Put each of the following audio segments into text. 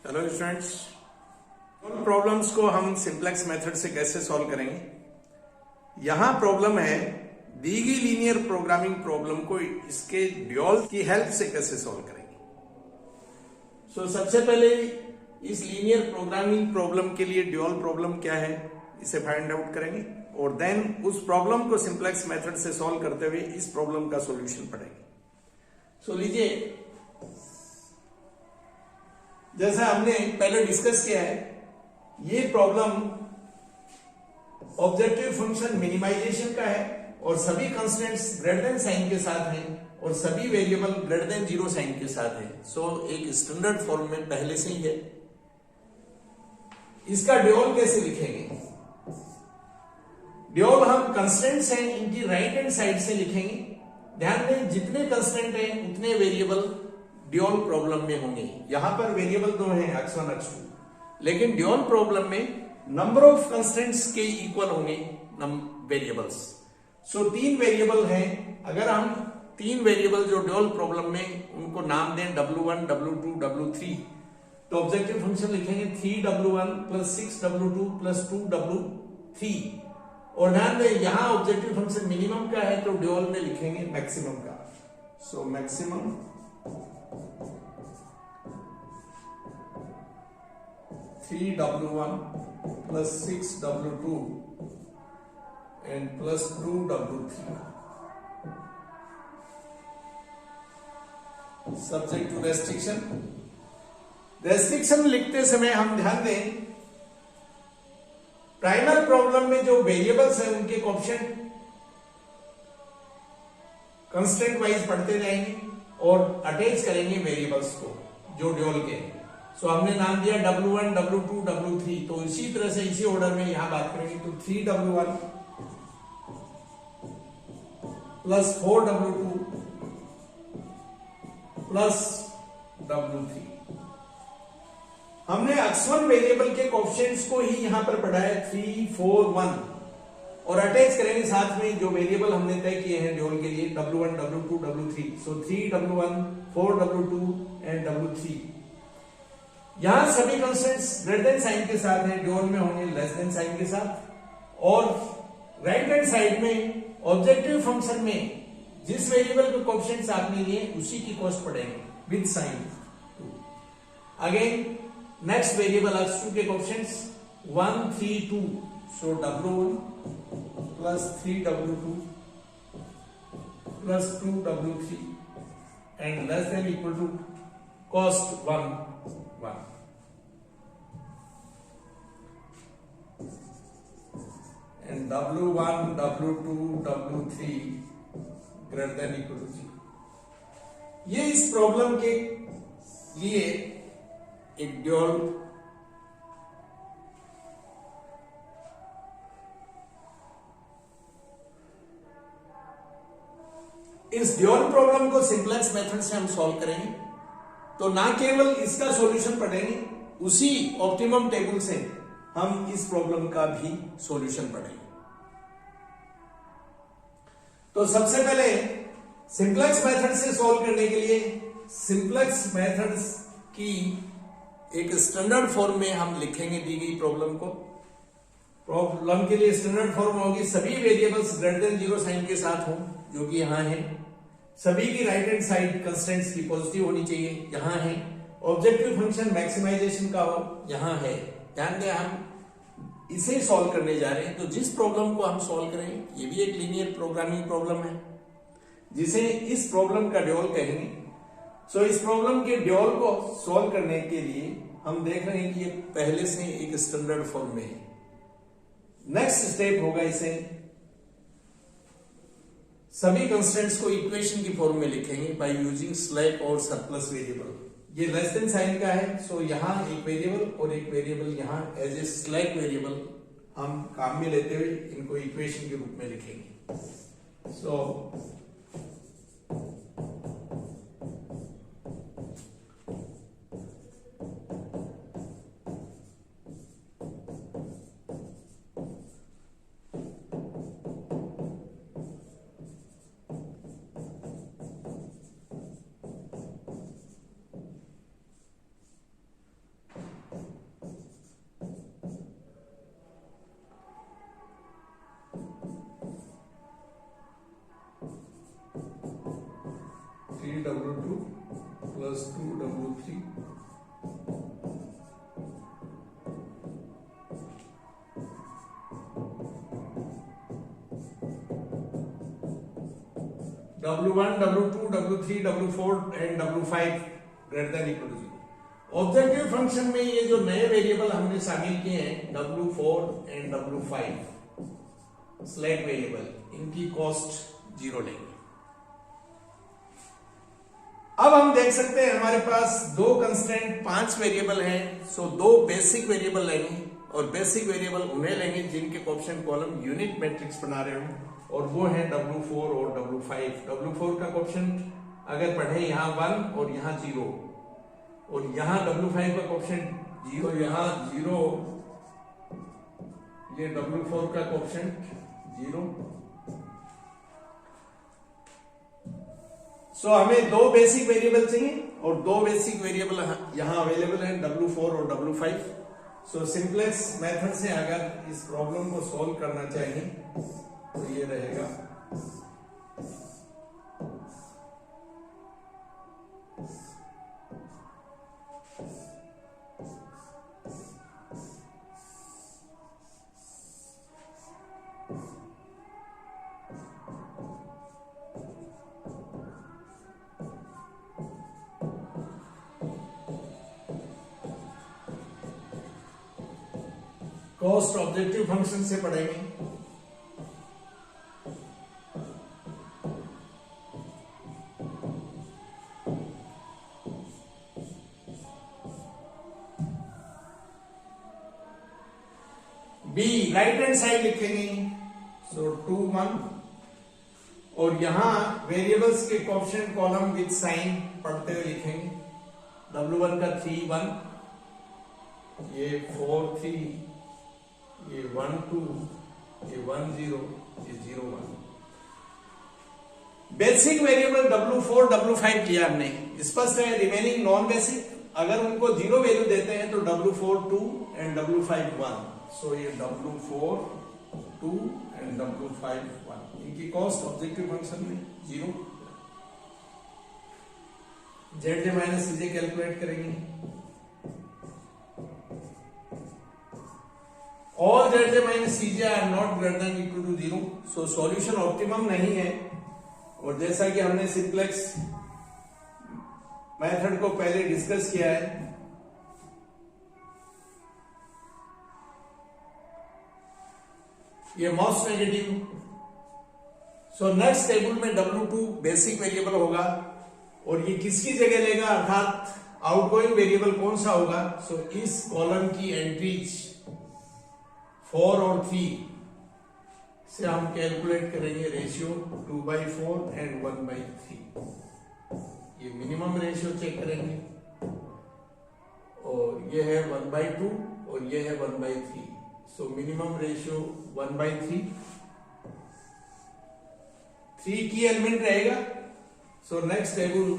Hello students, उन problems को हम सिंप्लेक्स मेथड से कैसे सॉल्व करेंगे। यहां प्रॉब्लम है दी गई लीनियर प्रोग्रामिंग प्रॉब्लम को इसके ड्यूल की हेल्प से कैसे सॉल्व करेंगे। सबसे पहले इस लीनियर प्रोग्रामिंग प्रॉब्लम के लिए ड्यूल प्रॉब्लम क्या है इसे फाइंड आउट करेंगे और देन उस प्रॉब्लम को सिंप्लेक्स मेथड से सॉल्व करते हुए इस प्रॉब्लम का सॉल्यूशन पढ़ेंगे। लीजिए, जैसा हमने पहले डिस्कस किया है, ये प्रॉब्लम ऑब्जेक्टिव फंक्शन मिनिमाइजेशन का है और सभी कंस्टेंट्स ग्रेटर देन साइन के साथ हैं और सभी वेरिएबल ग्रेटर देन 0 साइन के साथ है। एक स्टैंडर्ड फॉर्म में पहले से ही है। इसका ड्यूल कैसे लिखेंगे? ड्यूल हम कंस्टेंट्स हैं, इनकी राइट हैंड साइड से लिखेंगे। ध्यान दें, जितने कंस्टेंट हैं उतने वेरिएबल ड्यूल प्रॉब्लम में होंगे। यहां पर वेरिएबल दो हैं, x1 x2, लेकिन ड्यूल प्रॉब्लम में नंबर ऑफ कंस्टेंट्स के इक्वल होंगे वेरिएबल्स। 3 वेरिएबल हैं। अगर हम 3 वेरिएबल जो ड्यूल प्रॉब्लम में उनको नाम दें w1 w2 w3, तो ऑब्जेक्टिव फंक्शन लिखेंगे 3w1 plus 6w2 plus 2w3। और ध्यान दें, यहां ऑब्जेक्टिव फंक्शन मिनिमम का है तो ड्यूल में लिखेंगे मैक्सिमम का। Maximum 3w1 plus 6w2 and plus 2w3 subject to restriction। Restriction लिखते समय हम ध्यान दें, प्राइमर प्रॉब्लम में जो वेरिएबल्स हैं उनके कोएफिशिएंट कंस्टेंट वाइज पढ़ते जाएंगे और अटैच करेंगे वेरिएबल्स को जो ड्यूल के। हमने नाम दिया w1 w2 w3, तो इसी तरह से इसी ऑर्डर में यहां बात करेंगे। तो 3w1 plus 4w2 plus w3। हमने x1 वेरिएबल के कोएफिशिएंट्स को ही यहां पर पढ़ा है 3 4 1 और अटैच करेंगे साथ में जो वेरिएबल हमने तय किए हैं ड्यूल के लिए w1 w2 w3। 3w1 4w2 and w3। यहां सभी कंस्टेंट्स ग्रेटर देन साइन के साथ हैं, ड्यूल में होंगे लेस देन साइन के साथ। और राइट हैंड साइड में ऑब्जेक्टिव फंक्शन में जिस वेरिएबल के कोएफिशिएंट्स आपने लिए उसी की कॉस्ट पढ़ेंगे with sign 2। Again next variable x2 के coefficients 1 3 2, w1 plus 3w2 plus 2w3 and less than equal to cost 1 1। And w1 w2 w3 greater than equal to 0। ये इस प्रॉब्लम के लिए एक ड्यूल इस ड्यूल प्रॉब्लम को simplex method से हम सॉल्व करेंगे। तो ना केवल इसका सॉल्यूशन पढ़ेंगे, उसी ऑप्टिमम टेबल से हम इस प्रॉब्लम का भी सॉल्यूशन पढ़ेंगे। तो सबसे पहले सिंप्लेक्स मेथड से सॉल्व करने के लिए सिंप्लेक्स मेथड्स की एक स्टैंडर्ड फॉर्म में हम लिखेंगे दी गई प्रॉब्लम को। प्रॉब्लम के लिए स्टैंडर्ड फॉर्म होगी सभी वेरिएबल्स ग्रेटर देन 0 साइन के साथ हों, जो कि यहां है। सभी की राइट हैंड साइड कंस्टेंट्स की पॉजिटिव होनी चाहिए, यहां है। ऑब्जेक्टिव फंक्शन मैक्सिमाइजेशन का हो, यहां है। ध्यान दें, हम इसे सॉल्व करने जा रहे हैं। तो जिस प्रॉब्लम को हम सॉल्व करेंगे ये भी एक लीनियर प्रोग्रामिंग प्रॉब्लम है जिसे इस प्रॉब्लम का ड्यूल कहेंगे। इस प्रॉब्लम के ड्यूल को सॉल्व करने के लिए हम देख रहे हैं कि ये पहले से एक स्टैंडर्ड फॉर्म में है। नेक्स्ट स्टेप होगा, इसे सभी कंस्टेंट्स को इक्वेशन की फॉर्म में लिखेंगे बाय यूजिंग स्लैक और सरप्लस वेरिएबल। ये लेस देन साइन का है, यहां एक वेरिएबल और एक वेरिएबल यहां एज ए स्लैक वेरिएबल हम काम में लेते हुए इनको इक्वेशन के रूप में लिखेंगे। W1, W2, W3, W4 and W5 greater than equal to 0। Objective function में ये जो नए वेरिएबल हमने शामिल किए हैं W4 and W5 slack variable, इनकी कॉस्ट 0 लेंगे। अब हम देख सकते हैं हमारे पास दो कंस्टेंट 5 वेरिएबल हैं, सो दो बेसिक वेरिएबल लेंगे और बेसिक वेरिएबल उन्हें लेंगे जिनके कोएफिशिएंट कॉलम यूनिट मैट्रिक्स बना रहे हो, और वो है W4 और W5। W4 का कोएफिशिएंट अगर पढ़े यहाँ 1 और यहाँ 0, और यहाँ W5 का कोएफिशिएंट 0, यहाँ 0, ये W4 का कोएफिशिएंट 0। सो हमें दो बेसिक वेरिएबल चाहिए और दो बेसिक वेरिएबल यहां अवेलेबल है, W4 और W5। सो सिंपलेक्स मेथड से अगर इस प्रॉब्लम को सॉल्व करना चाहिए तो ये रहेगा कॉस्ट ऑब्जेक्टिव फंक्शन से पढ़ेंगे। बी राइट हैंड साइड लिखेंगे, सो 2 1, और यहां वेरिएबल्स के कोएफिशिएंट कॉलम विद साइन पढ़ते हुए लिखेंगे। W1 का 3 1, ये 4 3, ये 1 2, ये 1 0, ये 0 1। बेसिक वेरिएबल W4 W5 लिया हमने, स्पष्ट है। रिमेनिंग नॉन बेसिक अगर उनको 0 वैल्यू देते हैं तो W4 2 एंड W5 1। सो ये W4 2 एंड W5 1, इनकी कॉस्ट ऑब्जेक्टिव फंक्शन में 0। ZJ माइनस CJ कैलकुलेट करेंगे। All ZJ minus CJ are not greater than equal to 0, so solution optimum नहीं है। और जैसा कि हमने सिंप्लेक्स मेथड को पहले डिस्कस किया है, ये मोस्ट नेगेटिव। सो नेक्स्ट टेबल में W2 बेसिक वेरिएबल होगा और ये किसकी जगह लेगा, अर्थात आउटगोइंग वेरिएबल कौन सा होगा। सो इस कॉलम की एंट्रीज 4 और 3 से हम कैलकुलेट करेंगे रेशियो 2/4 एंड 1/3। ये मिनिमम रेशियो चेक करेंगे, और ये है 1/2 और ये है 1/3। सो मिनिमम रेशियो 1/3, 3 की एलिमेंट रहेगा। सो next table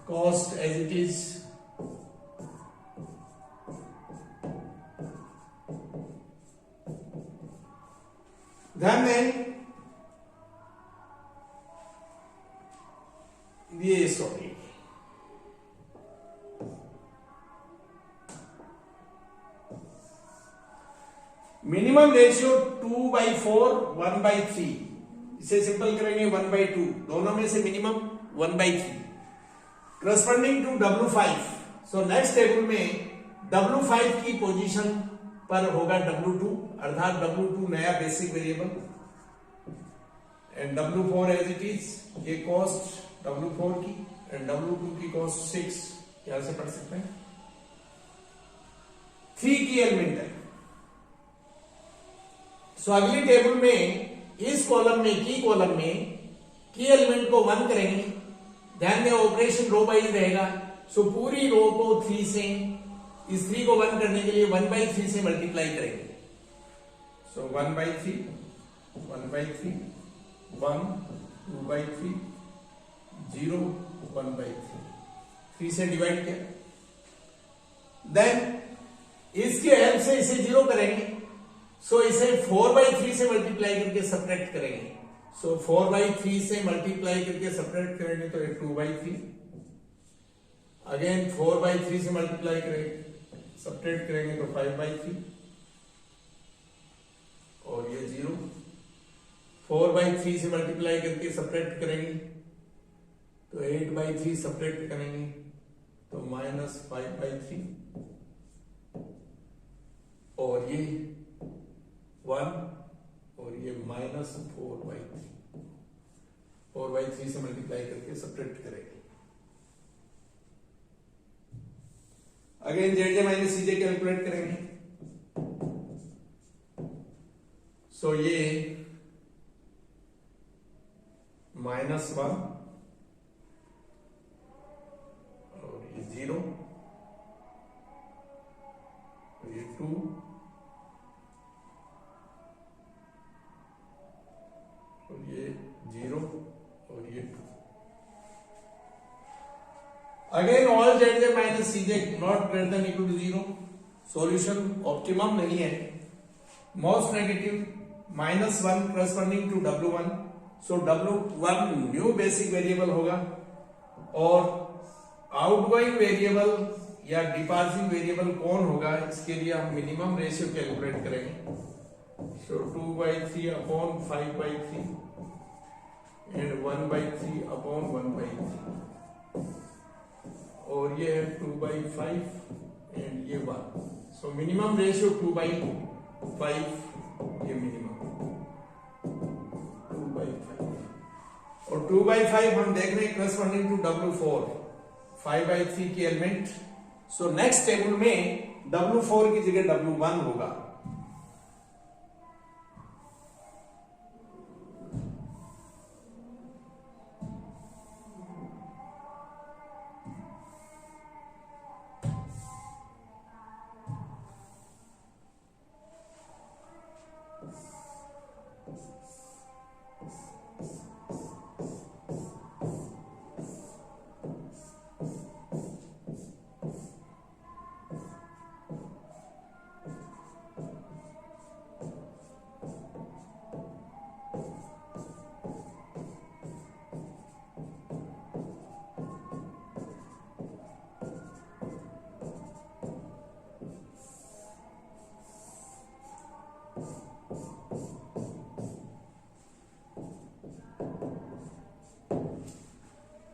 cost as it is, ध्यान दें ये सॉरी मिनिमम रेशियो 2/4 1/3, इसे सिंपल करेंगे 1/2, दोनों में से minimum 1/3 corresponding to W5। So next table में W5 की पोजीशन पर होगा W2, अर्थात W2 नया basic variable, and W4 as it is. ये कॉस्ट W4 की एंड W2 की कॉस्ट 6, यहां से पढ़ सकते हैं। 3 की एलिमेंट है। सो अगली टेबल में इस कॉलम में की एलिमेंट को 1 करेंगे। ध्यान दें ऑपरेशन रो वाइज रहेगा। सो पूरी रो को 3 से, इस 3 को 1 करने के लिए 1/3 से मल्टीप्लाई करेंगे। सो 1/3 1/3 1 2/3 0 1/3, 3 से डिवाइड किया। देन इसके हेल्प से इसे 0 करेंगे। सो इसे 4/3 से मल्टीप्लाई करके सब्ट्रैक्ट करेंगे। सो 4/3 से मल्टीप्लाई करके सब्ट्रैक्ट करेंगे तो ये 2/3, अगेन 4/3 से मल्टीप्लाई करेंगे सब्ट्रैक्ट करेंगे तो 5/3 और ये 0। 4/3 से मल्टीप्लाई करके सब्ट्रैक्ट करेंगे तो 8/3 सब्ट्रैक्ट करेंगे तो -5/3 और ये 1 और ये -4/3। 4/3 से मल्टीप्लाई करके सब्ट्रैक्ट करेंगे। अगेन जेड माइनस सीजे कैलकुलेट करेंगे। सो ये -1 और ये 0, ये 2 और ये 0 और ये 2। Again all Z minus C J not greater than equal to 0। Solution optimum नहीं है। Most negative -1 corresponding to W1। So W1 new basic variable होगा और आउटगोइंग वेरिएबल या डिपार्टिंग वेरिएबल कौन होगा, इसके लिए हम मिनिमम रेशियो कैलकुलेट करेंगे। सो 2/3 अपॉन 5/3 एंड 1/3 अपॉन 1/3 और ये है 2/5 एंड ये 1। सो मिनिमम रेशियो 2/5, ये मिनिमम 2/5 और 2/5 हम देख रहे हैं करस्पॉन्डिंग टू W4 5/3 की एलिमेंट। सो नेक्स्ट टेबल में W4 की जगह W1 होगा।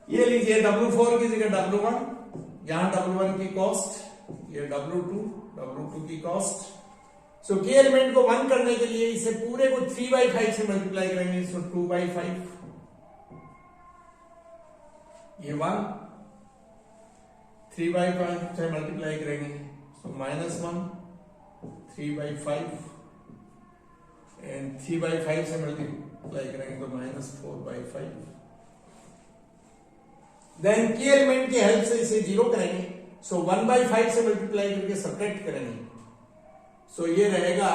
ये लीजिए W4 की जगह W1, यहां W1 की कॉस्ट, ये W2 की कॉस्ट। सो के एलिमेंट को 1 करने के लिए इसे पूरे को 3/5 से मल्टीप्लाई करेंगे। सो 2/5 ये 1, 3/5 से मल्टीप्लाई करेंगे सो -1, 3/5 एंड 3/5 से मल्टीप्लाई करेंगे तो -4/5। देन की एलिमेंट की हेल्प से इसे 0 करेंगे। सो 1/5 से मल्टीप्लाई करके सब्ट्रैक्ट करेंगे। सो ये रहेगा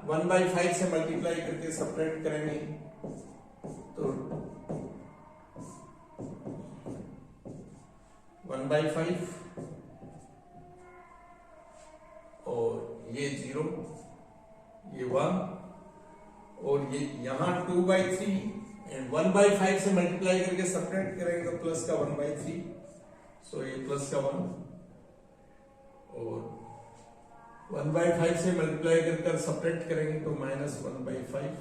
1/5 से मल्टीप्लाई करके सब्ट्रैक्ट करेंगे तो 1/5 और ये 0, ये 1 और ये यहां 2/3 एंड 1/5 से मल्टीप्लाई करके सब्ट्रैक्ट करेंगे तो प्लस का 1/3। सो ये प्लस का 1 और 1/5 से मल्टीप्लाई कर सब्ट्रैक्ट करेंगे तो -1/5।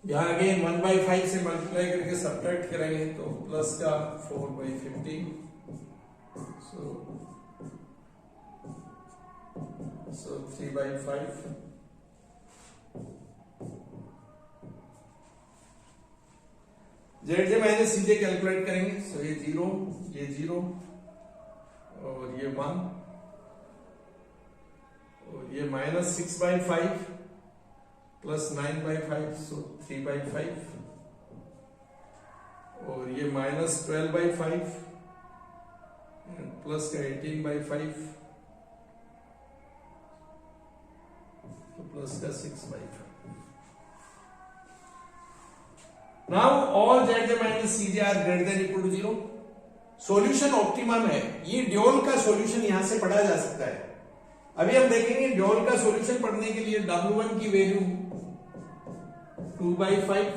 यहां अगेन 1/5 से मल्टीप्लाई करके सब्ट्रैक्ट करेंगे तो प्लस का 4/15। सो 3/5 जेड माइनस सीजे कैलकुलेट करेंगे। सो ये 0, ये 0 और ये 1 और ये -6/5 प्लस 9/5 सो 3/5 और ये -12/5 प्लस का 18/5 तो प्लस का 6/5। Now all z minus cj are greater than equal to 0. Solution optimum है। ये ड्यूल का सॉल्यूशन यहां से पढ़ा जा सकता है। अभी हम देखेंगे ड्यूल का सॉल्यूशन पढ़ने के लिए W1 की वैल्यू 2/5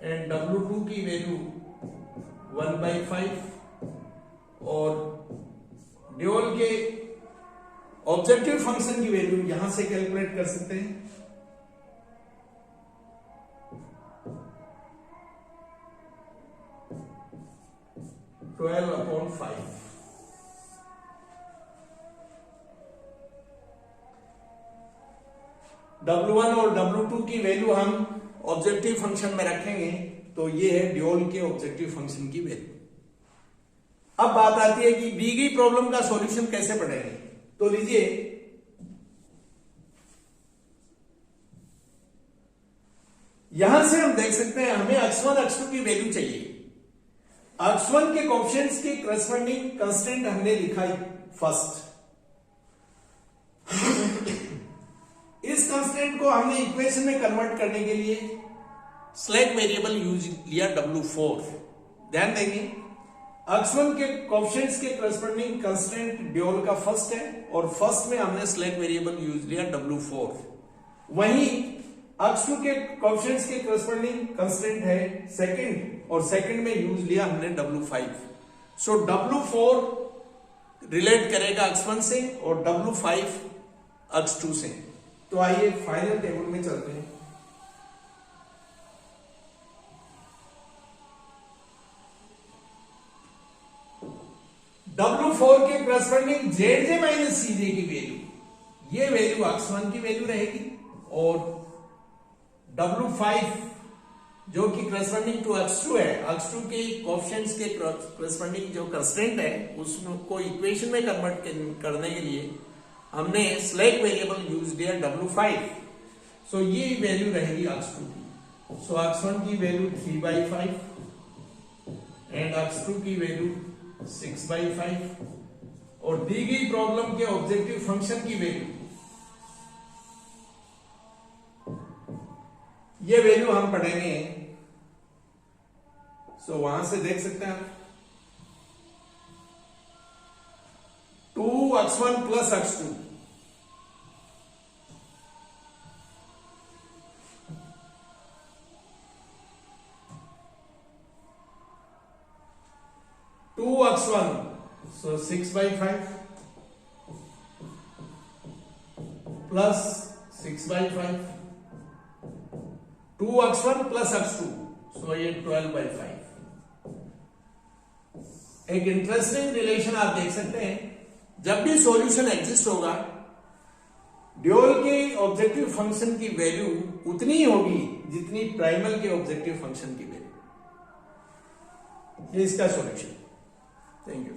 एंड W2 की वैल्यू 1/5 और ड्यूल के ऑब्जेक्टिव फंक्शन की वैल्यू यहां से कैलकुलेट कर सकते हैं। W1 और W2 की वैल्यू हम ऑब्जेक्टिव फंक्शन में रखेंगे, तो ये है ड्यूल के ऑब्जेक्टिव फंक्शन की वैल्यू। अब बात आती है कि दी गई प्रॉब्लम का सॉल्यूशन कैसे पढ़ेंगे। तो लीजिए, यहां से हम देख सकते हैं हमें x1 x2 की वैल्यू चाहिए। x1 के कोएफिशिएंट्स के करस्पॉन्डिंग कांस्टेंट हमने लिखा है फर्स्ट। इस कांस्टेंट को हमने इक्वेशन में कन्वर्ट करने के लिए स्लैक वेरिएबल यूज लिया W4। ध्यान देंगे, x1 के कोएफिशिएंट्स के करस्पॉन्डिंग कांस्टेंट ड्यूल का फर्स्ट है और फर्स्ट में हमने स्लैक वेरिएबल यूज लिया W4। वहीं x2 के कोएफिशिएंट्स के करस्पॉन्डिंग कांस्टेंट है सेकंड और सेकंड में यूज लिया हमने W5। सो W4 रिलेट करेगा x1 से और W5 x2 से। तो आइए फाइनल टेबल में चलते हैं। W4 के करस्पॉन्डिंग ZJ माइनस CJ की वैल्यू, ये वैल्यू x1 की वैल्यू रहेगी और W5 जो कि करस्पॉन्डिंग टू x2 है, x2 के कोएफिशिएंट्स के करस्पॉन्डिंग जो कंस्टेंट है उसको इक्वेशन में कन्वर्ट करने के लिए हमने स्लैक वेरिएबल यूज किया W5। सो ये वैल्यू रहेगी x2 की। सो x1 की वैल्यू 3/5 एंड x2 की वैल्यू 6/5 और दी गई प्रॉब्लम के ऑब्जेक्टिव फंक्शन की वैल्यू, ये वैल्यू हम पढ़ेंगे। सो वहां से देख सकते हैं 2x1 plus x2 2x1 so 6/5 plus 6/5 2x1 plus x2 so ये 12/5। एक इंटरेस्टिंग रिलेशन आप देख सकते हैं, जब भी सॉल्यूशन एग्जिस्ट होगा ड्यूल के ऑब्जेक्टिव फंक्शन की वैल्यू उतनी ही होगी जितनी प्राइमल के ऑब्जेक्टिव फंक्शन की वैल्यू। ये इसका सॉल्यूशन। Thank you.